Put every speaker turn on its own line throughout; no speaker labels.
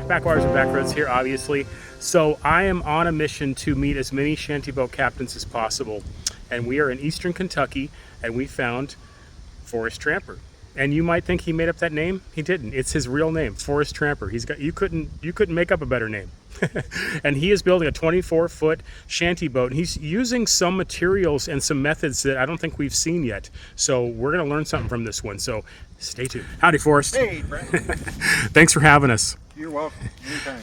Backwaters and Backroads here, obviously. So I am on a mission to meet as many shanty boat captains as possible, and we are in eastern Kentucky, and we found Forrest Tramper. And you might think he made up that name. He didn't. It's his real name, Forrest Tramper. He's got you couldn't make up a better name. And he is building a 24-foot shanty boat. He's using some materials and some methods that I don't think we've seen yet. So we're going to learn something from this one. So stay tuned. Howdy, Forrest.
Hey, Brenton.
Thanks for having us.
You're welcome. Anytime.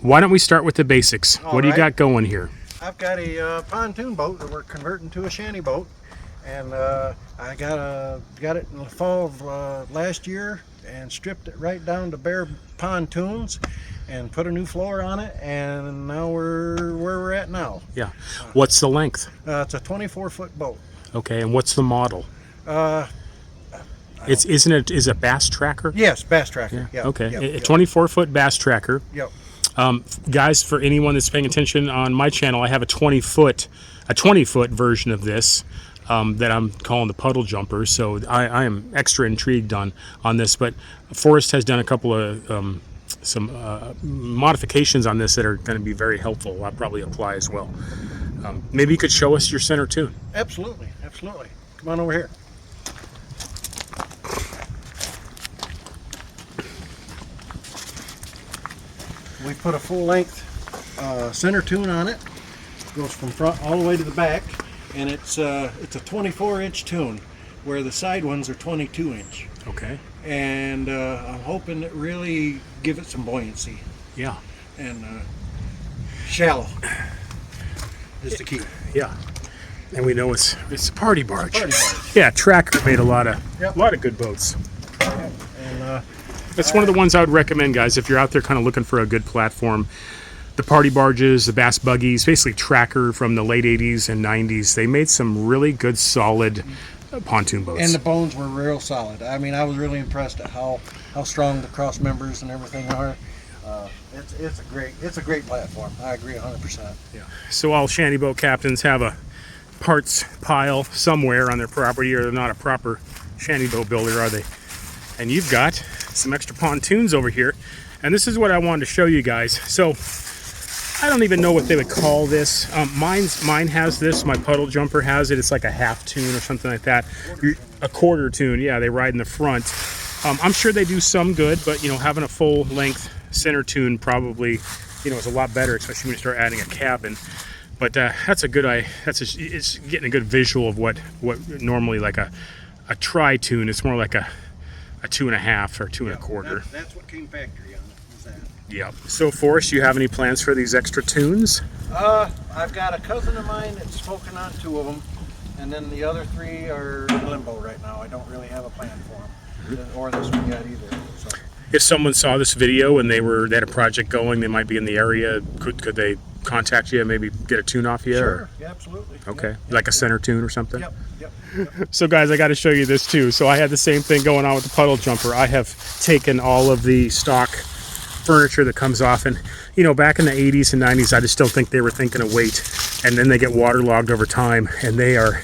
Why don't we start with the basics?
All
what do you
right.
got going here?
I've got a pontoon boat that we're converting to a shanty boat, and I got it in the fall of last year and stripped it right down to bare pontoons and put a new floor on it, and now we're where we're at now.
Yeah. What's the length?
It's a 24-foot boat.
Okay, and what's the model? Is it Bass Tracker?
Yes, Bass Tracker. Yeah.
Okay.
Yep,
A 24-foot Bass Tracker.
Yep.
Guys, for anyone that's paying attention on my channel, I have a 20-foot version of this that I'm calling the puddle jumper. So I am extra intrigued on this. But Forrest has done a couple of some modifications on this that are going to be very helpful. I'll probably apply as well. Maybe you could show us your center tune.
Absolutely. Absolutely. Come on over here. We put a full-length center tune on it. Goes from front all the way to the back, and it's a 24-inch tune, where the side ones are 22-inch.
Okay.
And I'm hoping to really give it some buoyancy.
Yeah.
And shallow is the key.
Yeah. And we know it's a party barge.
Party barge.
Yeah, Tracker made a lot of good boats.
And
That's one of the ones I would recommend, guys, if you're out there kind of looking for a good platform. The party barges, the bass buggies, basically Tracker from the late 80s and 90s. They made some really good, solid pontoon boats.
And the bones were real solid. I mean, I was really impressed at how strong the cross members and everything are. It's a great platform. I agree 100%.
Yeah. So all shanty boat captains have a parts pile somewhere on their property, or they're not a proper shanty boat builder, are they? And you've got some extra pontoons over here, and this is what I wanted to show you guys. So I don't even know what they would call this. Mine has this. My puddle jumper has it. It's like a half tune or something like that. A quarter tune. Yeah, they ride in the front. I'm sure they do some good, but having a full length center tune probably is a lot better, especially when you start adding a cabin. But that's a good it's getting a good visual of what normally like a tri-tune. It's more like a 2.5 or 2 1/4.
That's what came factory on it. Was that?
Yeah. So Forrest, you have any plans for these extra tunes?
I've got a cousin of mine that's spoken on 2 of them, and then the other 3 are in limbo right now. I don't really have a plan for them, or this one yet either. So.
If someone saw this video and they had a project going, they might be in the area. Could they contact you and maybe get a tune off you?
Sure. Yeah, absolutely.
Okay.
Yep.
Like a center tune or something?
Yep.
So guys, I got to show you this too. So I had the same thing going on with the puddle jumper. I have taken all of the stock furniture that comes off, and back in the 80s and 90s, I just don't think they were thinking of weight, and then they get waterlogged over time, and they are,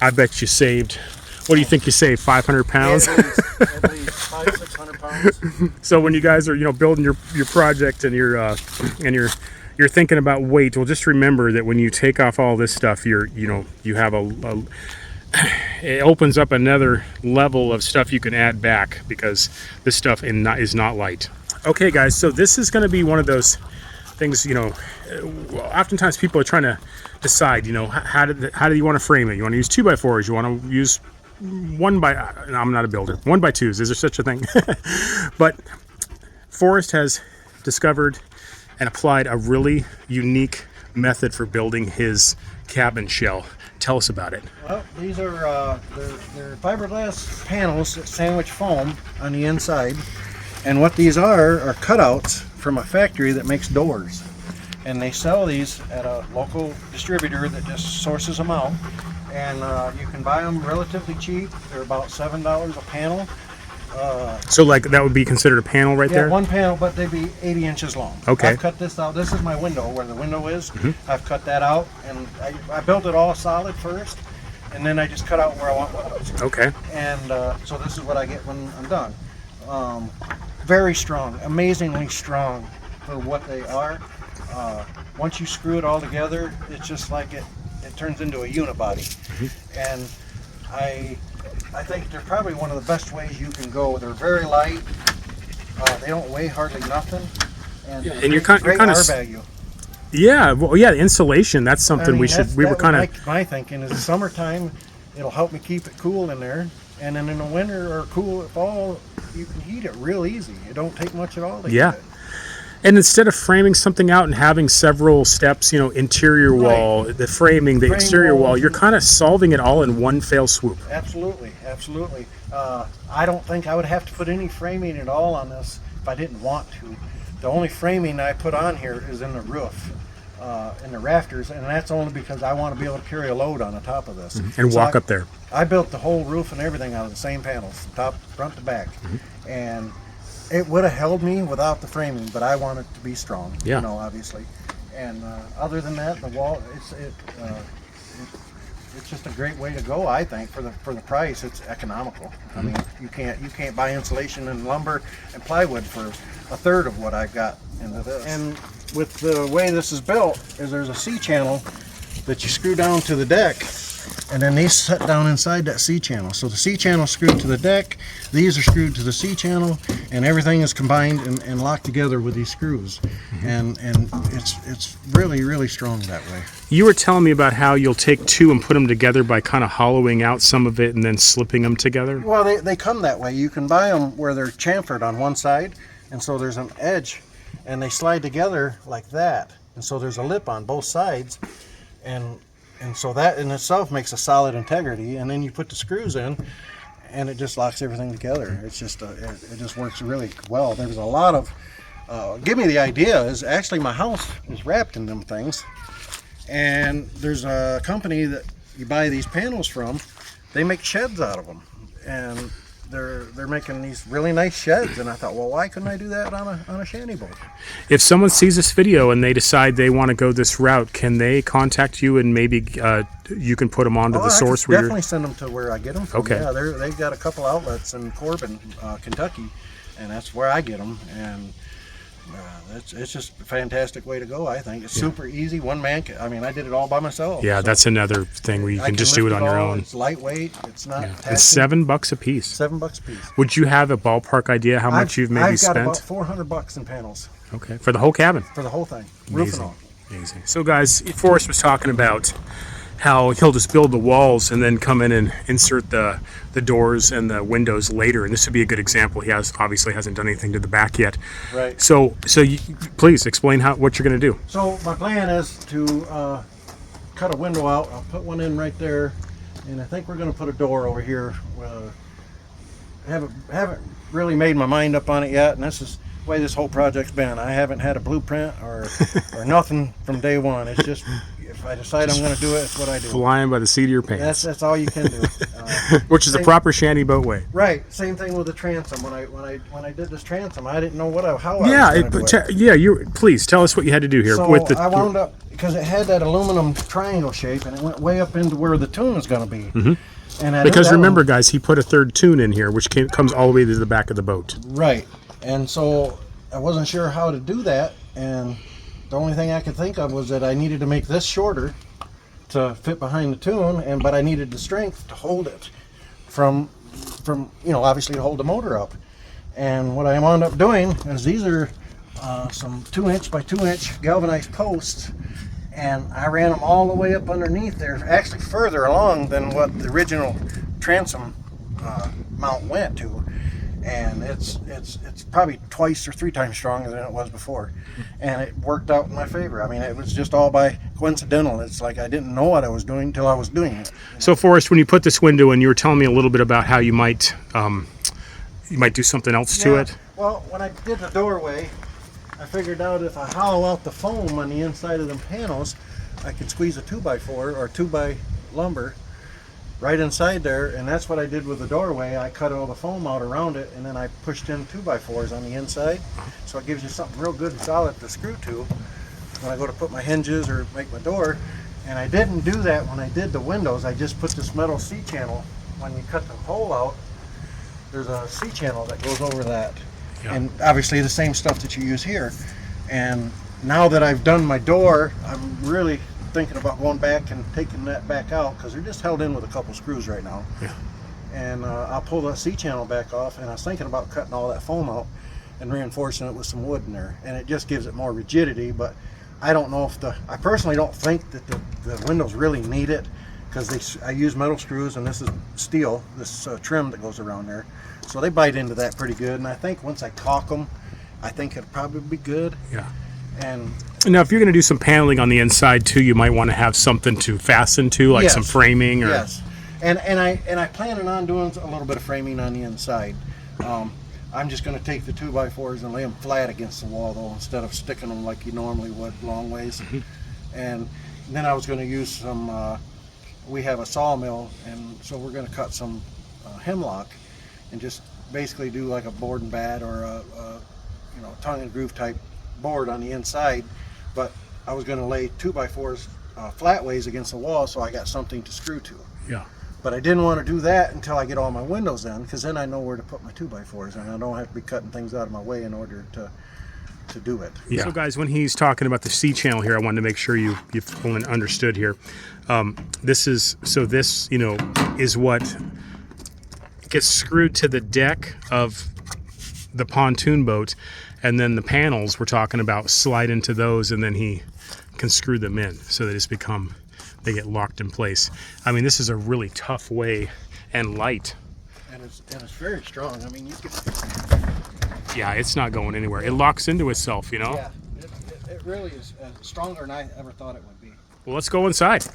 I bet you saved, what do you think you saved, 500 pounds?
At least 500-600 pounds.
So when you guys are building your project and you're thinking about weight, well, just remember that when you take off all this stuff, you have it opens up another level of stuff you can add back, because this stuff is not light. Okay guys, so this is going to be one of those things, oftentimes people are trying to decide, how do you want to frame it? You want to use 2x4s? You want to use I'm not a builder. 1x2s, is there such a thing? But Forrest has discovered and applied a really unique method for building his cabin shell. Tell us about it.
Well, these are they're fiberglass panels that sandwich foam on the inside, and what these are cutouts from a factory that makes doors, and they sell these at a local distributor that just sources them out, and you can buy them relatively cheap. They're about $7 a panel.
So like that would be considered a panel right
Yeah,
there?
one panel, but they'd be 80 inches long.
Okay.
I've cut this out. This is my window, where the window is. I've cut that out, and I built it all solid first, and then I just cut out where I want windows.
Okay.
And so this is what I get when I'm done. Very strong, amazingly strong for what they are. Once you screw it all together, it's just like it turns into a unibody. And I think they're probably one of the best ways you can go. They're very light. They don't weigh hardly nothing. And
you're kind
great
of
R value.
Yeah, well, yeah, insulation. That's something we were kind of.
My thinking is the summertime, it'll help me keep it cool in there, and then in the winter or cool fall, you can heat it real easy. It don't take much at all to heat it.
And instead of framing something out and having several steps, you know, interior wall, the framing, the exterior wall, you're kind of solving it all in one fell swoop.
Absolutely, absolutely. I don't think I would have to put any framing at all on this if I didn't want to. The only framing I put on here is in the roof, in the rafters, and that's only because I want to be able to carry a load on the top of this.
And walk up there.
I built the whole roof and everything out of the same panels, top, front to back. And it would have held me without the framing, but I want it to be strong, you know, obviously. And other than that, the wall, it's just a great way to go, I think. For the price, it's economical. I mean, you can't buy insulation and lumber and plywood for a third of what I've got into this. And with the way this is built, is there's a C-channel that you screw down to the deck, and then these set down inside that C-channel. So the C-channel screwed to the deck, these are screwed to the C-channel, and everything is combined and locked together with these screws. And it's really, really strong that way.
You were telling me about how you'll take two and put them together by kind of hollowing out some of it and then slipping them together?
Well, they come that way. You can buy them where they're chamfered on one side, and so there's an edge, and they slide together like that. And so there's a lip on both sides, and so that in itself makes a solid integrity. And then you put the screws in, and it just locks everything together. It's just it just works really well. There's a lot of give me the idea is actually my house is wrapped in them things, and there's a company that you buy these panels from. They make sheds out of them, and they're making these really nice sheds. And I thought, well, why couldn't I do that on a shanty boat?
If someone sees this video and they decide they want to go this route, can they contact you and maybe you can put them onto the source?
I definitely send them to where I get them from.
Okay.
Yeah, they've got a couple outlets in Corbin, Kentucky, and that's where I get them. And it's just a fantastic way to go, I think. It's super easy. One man I mean, I did it all by myself.
Yeah,
so
that's another thing where you can just do it on your own.
It's lightweight. It's not taxing.
It's $7 a piece.
$7 a piece.
Would you have a ballpark idea how much you've maybe spent?
I've got about $400 in panels.
Okay, for the whole cabin?
For the whole thing. Roof and all.
Amazing. So guys, Forrest was talking about how he'll just build the walls and then come in and insert the doors and the windows later. And this would be a good example. He obviously hasn't done anything to the back yet.
Right.
So you, please explain what you're going to do.
So my plan is to cut a window out. I'll put one in right there, and I think we're going to put a door over here. Haven't really made my mind up on it yet, and this is the way this whole project's been. I haven't had a blueprint or nothing from day one. It's just, if I decide I'm going to do it, it's what I do.
Flying by the seat of your pants.
That's all you can do.
Which is the proper shanty boat way.
Right. Same thing with the transom. When I did this transom, I didn't know how I was going to do it.
Yeah. Please tell us what you had to do here.
So I wound up, because it had that aluminum triangle shape, and it went way up into where the tune is going to be. And
because remember, guys, he put a third tune in here, which comes all the way to the back of the boat.
Right. And so I wasn't sure how to do that, and the only thing I could think of was that I needed to make this shorter to fit behind the tune, but I needed the strength to hold it from obviously to hold the motor up. And what I wound up doing is these are some 2-inch by 2-inch galvanized posts, and I ran them all the way up underneath there, actually further along than what the original transom mount went to. And it's probably twice or 3 times stronger than it was before, and it worked out in my favor. I mean, it was just all by coincidental. It's like I didn't know what I was doing until I was doing it.
So Forrest, when you put this window in, you were telling me a little bit about how you might do something else to it.
Well, when I did the doorway, I figured out if I hollow out the foam on the inside of the panels, I could squeeze a 2x4 or 2x lumber right inside there, and that's what I did with the doorway. I cut all the foam out around it, and then I pushed in 2x4s on the inside, so it gives you something real good and solid to screw to when I go to put my hinges or make my door. And I didn't do that when I did the windows. I just put this metal C-channel. When you cut the hole out, there's a C-channel that goes over that.
Yeah.
And obviously the same stuff that you use here. And now that I've done my door, I'm really thinking about going back and taking that back out, because they're just held in with a couple screws right now.
Yeah.
And I'll pull the C-channel back off, and I was thinking about cutting all that foam out and reinforcing it with some wood in there. And it just gives it more rigidity, but I don't know if I personally don't think that the windows really need it, because I use metal screws, and this is steel, this trim that goes around there. So they bite into that pretty good, and I think once I caulk them, I think it'll probably be good.
Yeah.
And
now, if you're going to do some paneling on the inside too, you might want to have something to fasten to, like
yes,
some framing. Or
yes, and I planning on doing a little bit of framing on the inside. I'm just going to take the 2x4s and lay them flat against the wall, though, instead of sticking them like you normally would long ways.
Mm-hmm.
And then I was going to use some. We have a sawmill, and so we're going to cut some hemlock and just basically do like a board and bat or a tongue and groove type board on the inside. But I was going to lay 2x4s flat ways against the wall, so I got something to screw to.
Yeah.
But I didn't want to do that until I get all my windows in, because then I know where to put my 2x4s, and I don't have to be cutting things out of my way in order to do it.
Yeah. So guys, when he's talking about the C-channel here, I wanted to make sure you fully understood here. This is what gets screwed to the deck of the pontoon boat, and then the panels we're talking about slide into those, and then he can screw them in so they get locked in place. I mean, this is a really tough way, and light.
And it's very strong. I mean, you can.
Yeah, it's not going anywhere. It locks into itself, you know?
Yeah, it really is stronger than I ever thought it would be.
Well, let's go inside.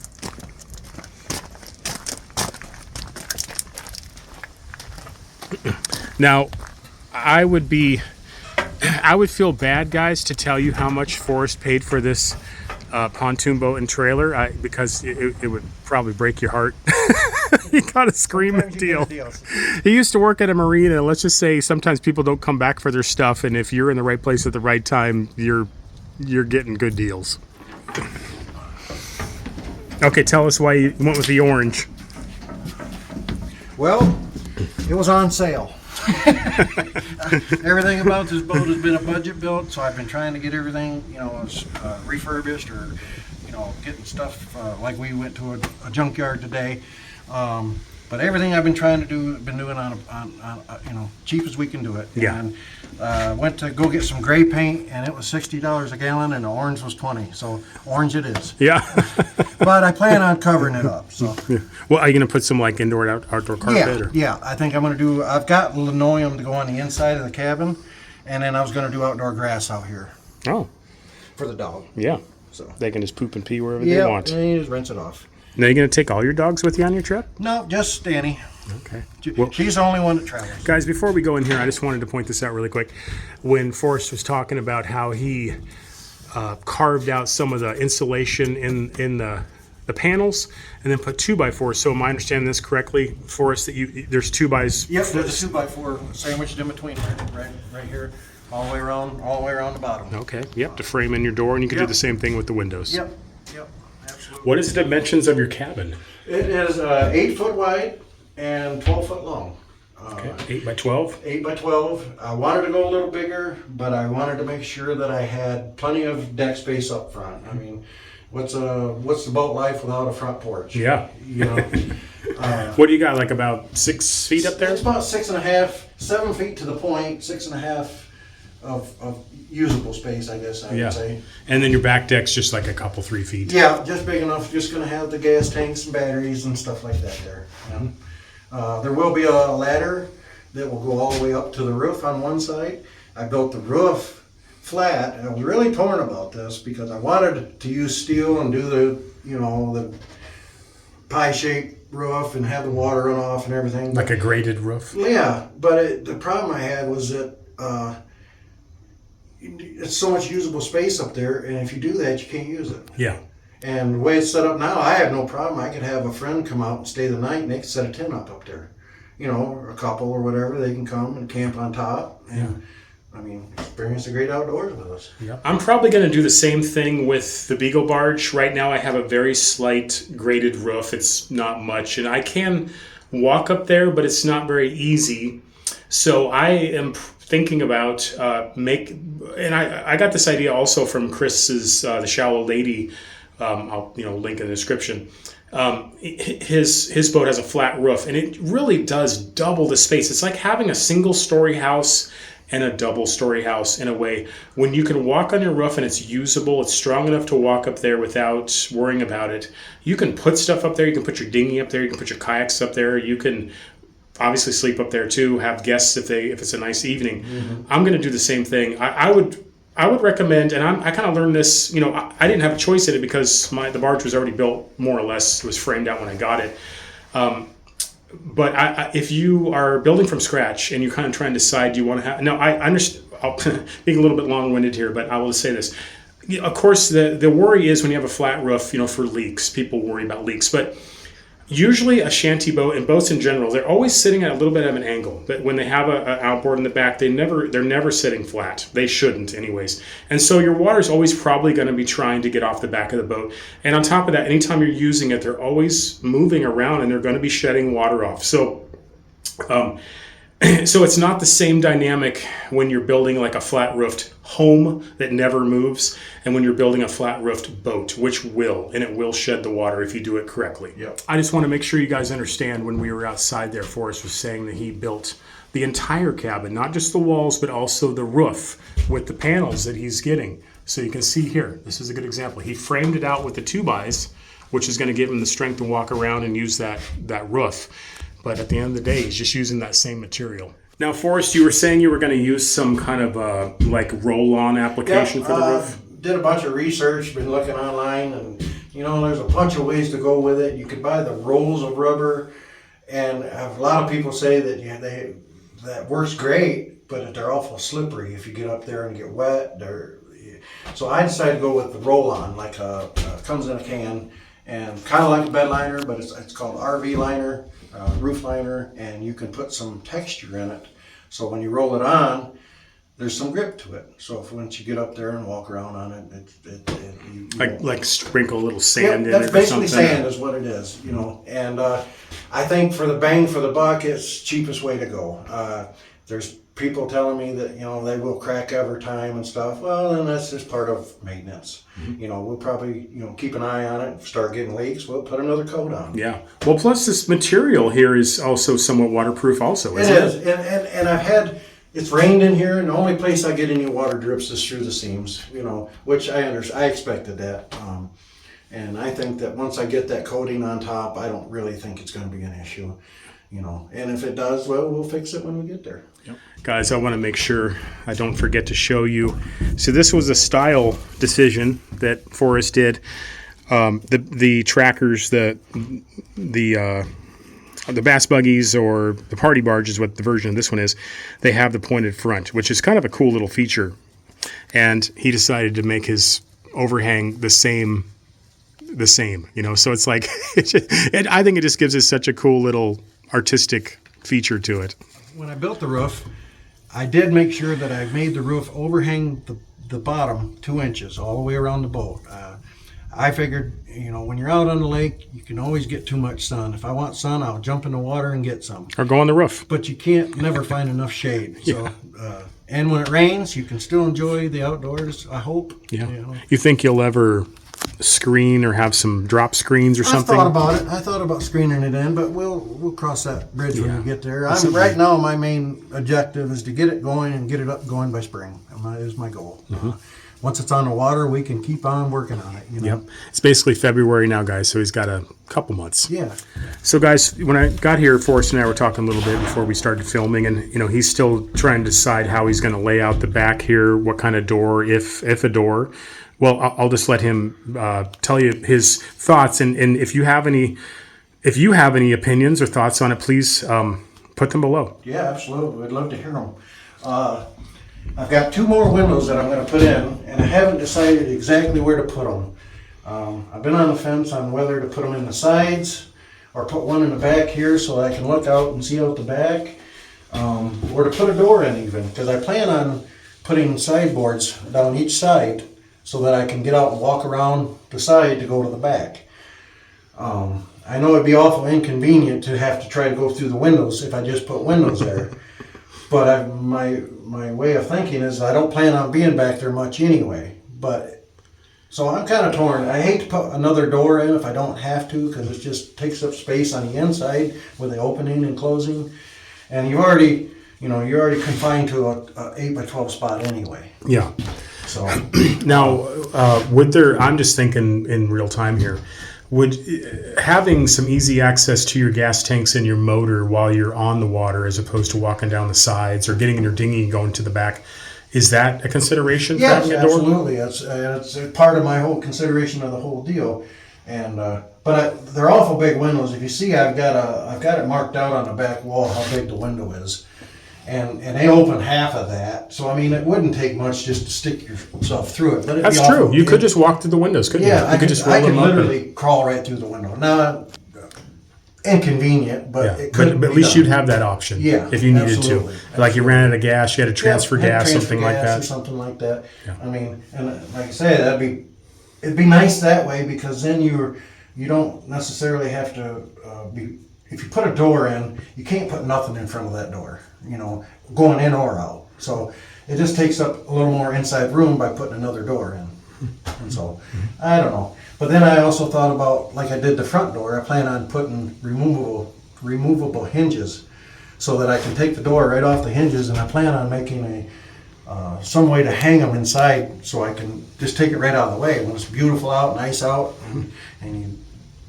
Now, I would feel bad, guys, to tell you how much Forrest paid for this pontoon boat and trailer, because it would probably break your heart. He got a screaming deal. He used to work at a marina, and let's just say sometimes people don't come back for their stuff, and if you're in the right place at the right time, you're getting good deals. Okay, tell us why you went with the orange.
Well, it was on sale. Everything about this boat has been a budget build, so I've been trying to get everything, refurbished, or getting stuff like we went to a junkyard today. But everything I've been trying to do, been doing on cheap as we can do it.
Yeah.
And went to go get some gray paint, and it was $60 a gallon, and the orange was $20. So orange it is.
Yeah.
But I plan on covering it up. So.
Yeah. Well, are you going to put some like indoor and outdoor carpet?
Yeah. I think I'm going to do. I've got linoleum to go on the inside of the cabin, and then I was going to do outdoor grass out here.
Oh.
For the dog.
Yeah.
So
they can just poop and pee wherever they want.
And you just rinse it off.
Now, you going to take all your dogs with you on your trip?
No, just Stanny.
Okay.
She's the only one that travels.
Guys, before we go in here, I just wanted to point this out really quick. When Forrest was talking about how he carved out some of the insulation in the panels and then put 2x4s. So am I understanding this correctly, Forrest, that there's 2x4s?
Yep, there's a 2x4 sandwiched in between right here, all the way around the bottom.
Okay, yep, to frame in your door, and you can do the same thing with the windows.
Yep, absolutely.
What is the dimensions of your cabin?
It is 8 foot wide and 12 foot long.
Okay, 8 by 12?
8 by 12. I wanted to go a little bigger, but I wanted to make sure that I had plenty of deck space up front. I mean, what's the boat life without a front porch?
Yeah.
What
do you got, like about 6 feet up there?
It's about 6.5, 7 feet to the point, 6.5 of usable space, I guess I would say.
And then your back deck's just like a couple, 3 feet.
Yeah, just big enough. Just going to have the gas tanks and batteries and stuff like that there. There will be a ladder that will go all the way up to the roof on one side. I built the roof flat, and I was really torn about this because I wanted to use steel and do the pie-shaped roof and have the water run off and everything.
Like a graded roof?
Yeah, but the problem I had was that it's so much usable space up there, and if you do that, you can't use it.
Yeah.
And the way it's set up now, I have no problem. I could have a friend come out and stay the night, and they can set a tent up there. You know, or a couple or whatever, they can come and camp on top. And, I mean, experience the great outdoors with us.
Yep. I'm probably going to do the same thing with the Beagle barge. Right now I have a very slight graded roof. It's not much. And I can walk up there, but it's not very easy. So I am thinking about and I got this idea also from Chris's The Shallow Lady. I'll link in the description. His boat has a flat roof, and it really does double the space. It's like having a single story house and a double story house in a way. When you can walk on your roof and it's usable, it's strong enough to walk up there without worrying about it. You can put stuff up there. You can put your dinghy up there. You can put your kayaks up there. You can obviously sleep up there too. Have guests if it's a nice evening. Mm-hmm. I'm going to do the same thing. I would recommend, and I kind of learned this. I didn't have a choice in it because the barge was already built more or less. It was framed out when I got it. But if you are building from scratch and you're kind of trying to decide, do you want to have? No, I understand. I'll being a little bit long-winded here, but I will say this. Of course, the worry is when you have a flat roof, for leaks. People worry about leaks, but usually a shanty boat and boats in general, they're always sitting at a little bit of an angle. But when they have an outboard in the back, they're never sitting flat. They shouldn't, anyways. And so your water's always probably going to be trying to get off the back of the boat. And on top of that, anytime you're using it, they're always moving around and they're going to be shedding water off. So, so it's not the same dynamic when you're building like a flat roofed home that never moves, and when you're building a flat roofed boat, which it will shed the water if you do it correctly.
Yep.
I just want to make sure you guys understand, when we were outside there, Forrest was saying that he built the entire cabin, not just the walls, but also the roof with the panels that he's getting. So you can see here, this is a good example. He framed it out with the 2x, which is going to give him the strength to walk around and use that roof. But at the end of the day, he's just using that same material. Now, Forrest, you were saying you were going to use some kind of roll-on application for the roof?
Did a bunch of research, been looking online, and there's a bunch of ways to go with it. You could buy the rolls of rubber, and a lot of people say that that works great, but they're awful slippery if you get up there and get wet. So I decided to go with the roll-on, comes in a can, and kind of like a bed liner, but it's called RV liner. Roof liner, and you can put some texture in it. So when you roll it on, there's some grip to it. So once you get up there and walk around on it, you
like sprinkle a little sand in it or something.
That's basically sand is what it is, And I think for the bang for the buck, it's the cheapest way to go. There's people telling me that they will crack every time and stuff. Well, then that's just part of maintenance. Mm-hmm. We'll probably keep an eye on it. If start getting leaks, we'll put another coat on.
Yeah. Well, plus this material here is also somewhat waterproof. Also,
isn't it? And I've had it's rained in here, and the only place I get any water drips is through the seams. Which I understand. I expected that. And I think that once I get that coating on top, I don't really think it's going to be an issue. And if it does, well, we'll fix it when we get there.
Yep. Guys, I want to make sure I don't forget to show you. So this was a style decision that Forrest did. The trackers, the bass buggies or the party barge is what the version of this one is. They have the pointed front, which is kind of a cool little feature. And he decided to make his overhang the same. So it's like, I think it just gives us such a cool little artistic feature to it.
When I built the roof, I did make sure that I made the roof overhang the bottom 2 inches all the way around the boat. I figured, when you're out on the lake, you can always get too much sun. If I want sun, I'll jump in the water and get some.
Or go on the roof.
But you can't never find enough shade. So, and when it rains, you can still enjoy the outdoors, I hope.
Yeah. You think you'll ever screen or have some drop screens or something?
I thought about it. I thought about screening it in, but we'll cross that bridge when we get there. Right now, my main objective is to get it going and get it up going by spring. That is my goal. Mm-hmm. Once it's on the water, we can keep on working on it.
Yep. It's basically February now, guys, so he's got a couple months.
Yeah.
So, guys, when I got here, Forrest and I were talking a little bit before we started filming, and, he's still trying to decide how he's going to lay out the back here, what kind of door, if a door. Well, I'll just let him tell you his thoughts, and if you have any opinions or thoughts on it, please put them below.
Yeah, absolutely. We'd love to hear them. I've got 2 more windows that I'm going to put in, and I haven't decided exactly where to put them. I've been on the fence on whether to put them in the sides or put one in the back here so I can look out and see out the back, or to put a door in even, because I plan on putting sideboards down each side so that I can get out and walk around the side to go to the back. I know it'd be awful inconvenient to have to try to go through the windows if I just put windows there. But my way of thinking is I don't plan on being back there much anyway. But so I'm kind of torn. I hate to put another door in if I don't have to, because it just takes up space on the inside with the opening and closing. And you're already confined to a 8 by 12 spot anyway.
Yeah.
So
now, I'm just thinking in real time here. Would having some easy access to your gas tanks and your motor while you're on the water, as opposed to walking down the sides or getting in your dinghy and going to the back, is that a consideration?
Yes,
for having a door?
absolutely. It's a part of my whole consideration of the whole deal. And but they're awful big windows. If you see, I've got it marked out on the back wall how big the window is, and they open half of that. So I mean, it wouldn't take much just to stick yourself through it. But it'd
That's
be
true.
awful,
You could just walk through the windows, couldn't you?
Yeah,
You could just roll
I could
them up
literally crawl right through the window. Now, inconvenient, but
yeah.
it could.
But at least you'd have that option.
Yeah,
if you needed
absolutely.
to. Like you ran out of gas, you had to transfer gas,
transfer
something like
gas
that.
or something like that.
Yeah.
I mean, and like I said, it'd be nice that way, because then you don't necessarily have to be. If you put a door in, you can't put nothing in front of that door, going in or out. So it just takes up a little more inside room by putting another door in. And so, I don't know. But then I also thought about, like I did the front door, I plan on putting removable hinges so that I can take the door right off the hinges, and I plan on making some way to hang them inside so I can just take it right out of the way. When it's beautiful out, nice out, and you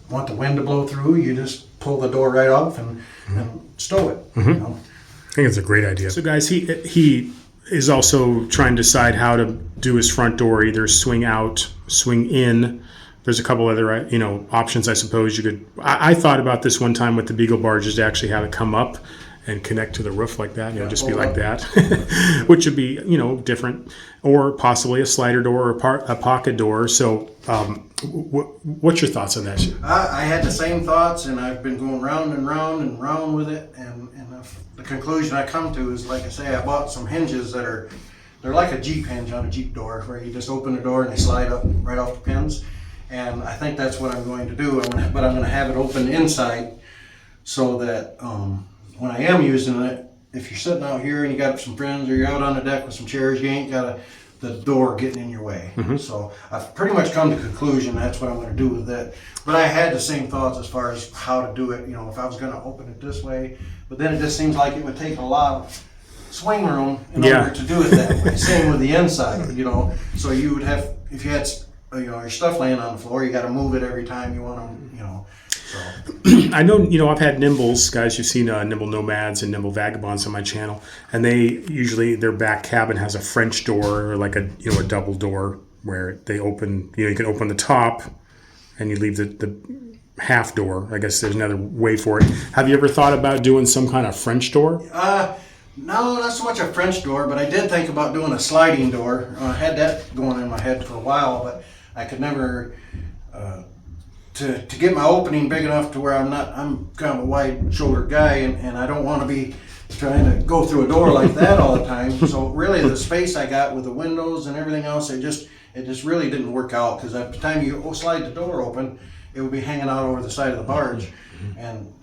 want the wind to blow through, you just pull the door right off and stow it.
I think it's a great idea. So, guys, he is also trying to decide how to do his front door, either swing out, swing in. There's a couple other, options, I suppose you could. I thought about this one time with the Beagle barges to actually have it come up and connect to the roof like that, just be like that, which would be, different, or possibly a slider door or a pocket door. So, what's your thoughts on that?
I had the same thoughts, and I've been going round and round and round with it, and the conclusion I come to is, like I say, I bought some hinges they're like a Jeep hinge on a Jeep door, where you just open the door and they slide up right off the pins. And I think that's what I'm going to do. But I'm going to have it open inside so that when I am using it, if you're sitting out here and you got some friends, or you're out on the deck with some chairs, you ain't got the door getting in your way. So I've pretty much come to the conclusion that's what I'm going to do with it. But I had the same thoughts as far as how to do it. If I was going to open it this way, but then it just seems like it would take a lot of swing room in order to do it that way. Same with the inside, So you would have, if you had your stuff laying on the floor, you got to move it every time you want them, So.
I know, I've had Nimbles, guys. You've seen Nimble Nomads and Nimble Vagabonds on my channel, and their back cabin has a French door, or like a double door where they open. You can open the top, and you leave the half door. I guess there's another way for it. Have you ever thought about doing some kind of French door?
No, not so much a French door, but I did think about doing a sliding door. I had that going in my head for a while, but I could never. To get my opening big enough to where I'm kind of a wide-shouldered guy, and I don't want to be trying to go through a door like that all the time. So really, the space I got with the windows and everything else, it just really didn't work out, because at the time you slide the door open, it would be hanging out over the side of the barge, and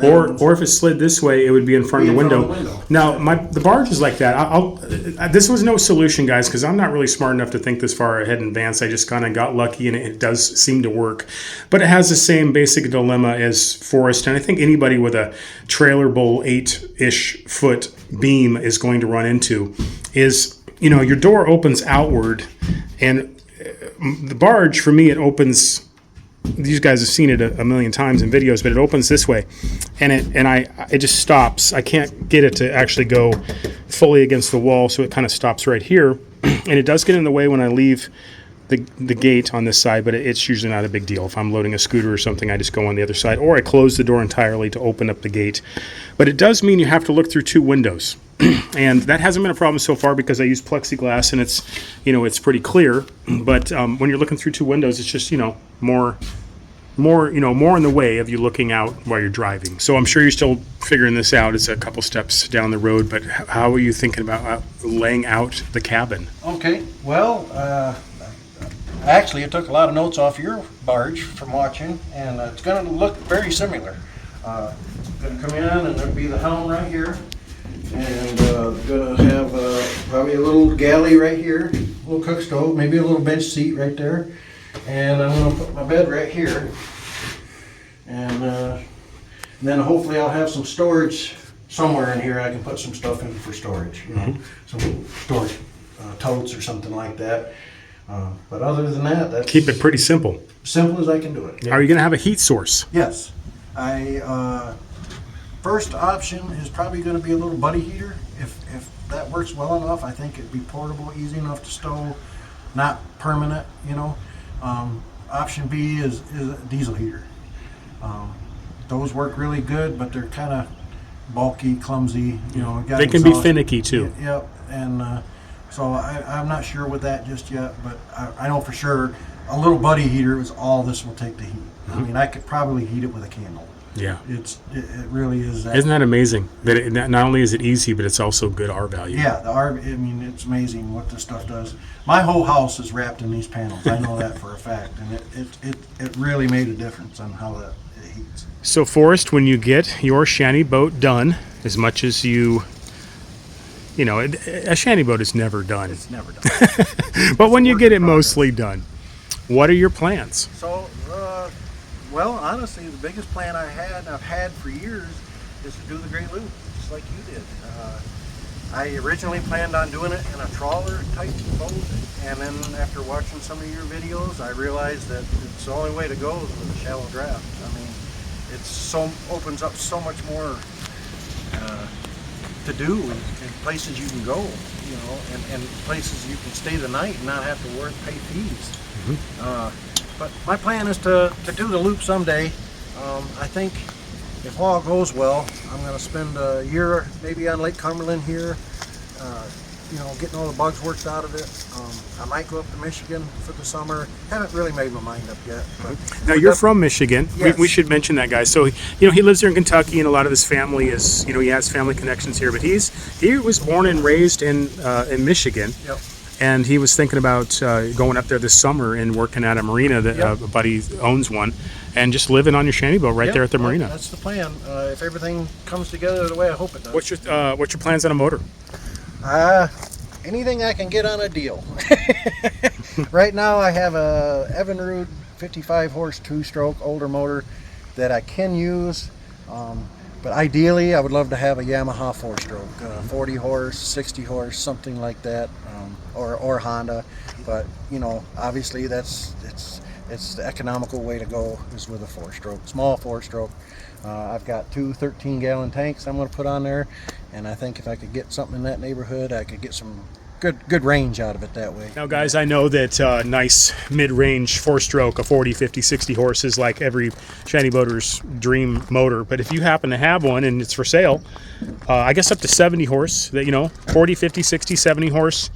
or if it slid this way, it would be in front of the window. Now, the barge is like that. This was no solution, guys, because I'm not really smart enough to think this far ahead in advance. I just kind of got lucky, and it does seem to work. But it has the same basic dilemma as Forrest, and I think anybody with a trailer bowl 8-ish foot beam is going to run into. Is your door opens outward, and the barge, for me, it opens. These guys have seen it a million times in videos, but it opens this way, and it just stops. I can't get it to actually go fully against the wall, so it kind of stops right here, and it does get in the way when I leave the gate on this side, but it's usually not a big deal. If I'm loading a scooter or something, I just go on the other side, or I close the door entirely to open up the gate. But it does mean you have to look through 2 windows. And that hasn't been a problem so far because I use plexiglass and it's, it's pretty clear. But when you're looking through 2 windows, it's just, more in the way of you looking out while you're driving. So I'm sure you're still figuring this out. It's a couple steps down the road, but how are you thinking about laying out the cabin?
Okay, well, actually, I took a lot of notes off your barge from watching, and it's going to look very similar. Going to come in, and there'll be the helm right here, and going to have probably a little galley right here, a little cook stove, maybe a little bench seat right there, and I'm going to put my bed right here, and then hopefully I'll have some storage somewhere in here. I can put some stuff in for storage, some storage totes or something like that. But other than that, that's
keep it pretty simple.
Simple as I can do it.
Are you going to have a heat source?
Yes. First option is probably going to be a little buddy heater. If that works well enough, I think it'd be portable, easy enough to stow, not permanent, Option B is a diesel heater. Those work really good, but they're kind of bulky, clumsy,
They can be finicky too.
Yep, and so I'm not sure with that just yet, but I know for sure a little buddy heater is all this will take to heat. I mean, I could probably heat it with a candle.
Yeah.
It really is.
Isn't that amazing? That not only is it easy, but it's also good R value.
Yeah, it's amazing what this stuff does. My whole house is wrapped in these panels. I know that for a fact, and it really made a difference on how it heats.
So, Forrest, when you get your shanty boat done, as much as a shanty boat is never done.
It's never done.
But when you get it mostly done, what are your plans?
So, well, honestly, the biggest plan I've had for years is to do the Great Loop, just like you did. I originally planned on doing it in a trawler type boat, and then after watching some of your videos, I realized that it's the only way to go is with a shallow draft. I mean, opens up so much more to do and places you can go, and places you can stay the night and not have to pay fees. But my plan is to do the loop someday. I think if all goes well, I'm going to spend a year maybe on Lake Cumberland here, getting all the bugs worked out of it. I might go up to Michigan for the summer. Haven't really made my mind up yet. But
now, you're from Michigan.
Yes.
We should mention that, guys. So, he lives here in Kentucky, and a lot of his family is, he has family connections here. But he was born and raised in Michigan.
Yep.
And he was thinking about going up there this summer and working at a marina that a buddy owns one, and just living on your shanty boat there at the marina.
That's the plan. If everything comes together the way I hope it does.
What's your plans on a motor?
Anything I can get on a deal. Right now I have a Evinrude 55 horse 2-stroke older motor that I can use. But ideally, I would love to have a Yamaha 4-stroke, 40 horse, 60 horse, something like that, or Honda. But obviously, it's the economical way to go is with a 4-stroke, small 4-stroke. I've got 2 13-gallon tanks I'm going to put on there, and I think if I could get something in that neighborhood, I could get some good range out of it that way.
Now, guys, I know that nice mid-range 4-stroke, a 40, 50, 60 horse is like every shanty boater's dream motor. But if you happen to have one and it's for sale, I guess up to 70 horse, 40, 50, 60, 70 horse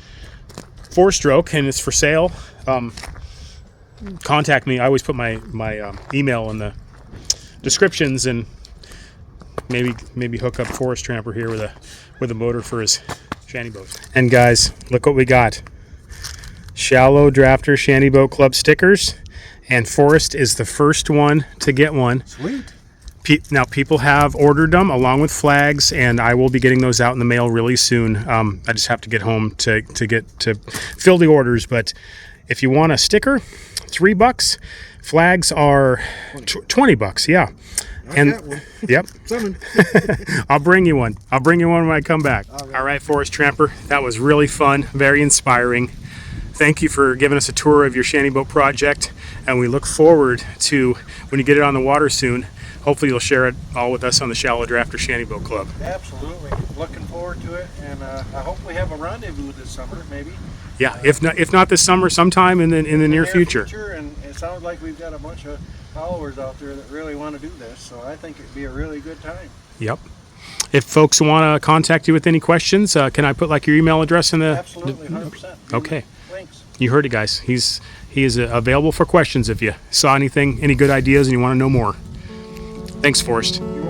4-stroke, and it's for sale, contact me. I always put my email in the descriptions, and maybe hook up Forrest Tramper here with a motor for his shanty boat. And guys, look what we got. Shallow Drafter Shanty Boat Club stickers, and Forrest is the first one to get one.
Sweet.
Now, people have ordered them along with flags, and I will be getting those out in the mail really soon. I just have to get home to fill the orders. But if you want a sticker, $3. Flags are $20. Yeah. And yep. I'll bring you one. When I come back. All right, Forrest Tramper. That was really fun, very inspiring. Thank you for giving us a tour of your shanty boat project, and we look forward to when you get it on the water soon. hopefully you'll share it all with us on the Shallow Drafter Shanty Boat Club.
Absolutely. Looking forward to it, and I hope we have a rendezvous this summer, maybe.
Yeah, if not this summer, sometime in the near future.
And it sounds like we've got a bunch of followers out there that really want to do this, so I think it'd be a really good time.
Yep. If folks want to contact you with any questions, can I put like your email address in the?
Absolutely, 100%.
Okay.
Links.
You heard it, guys. He is available for questions if you saw anything, any good ideas, and you want to know more. Thanks, Forrest.
You're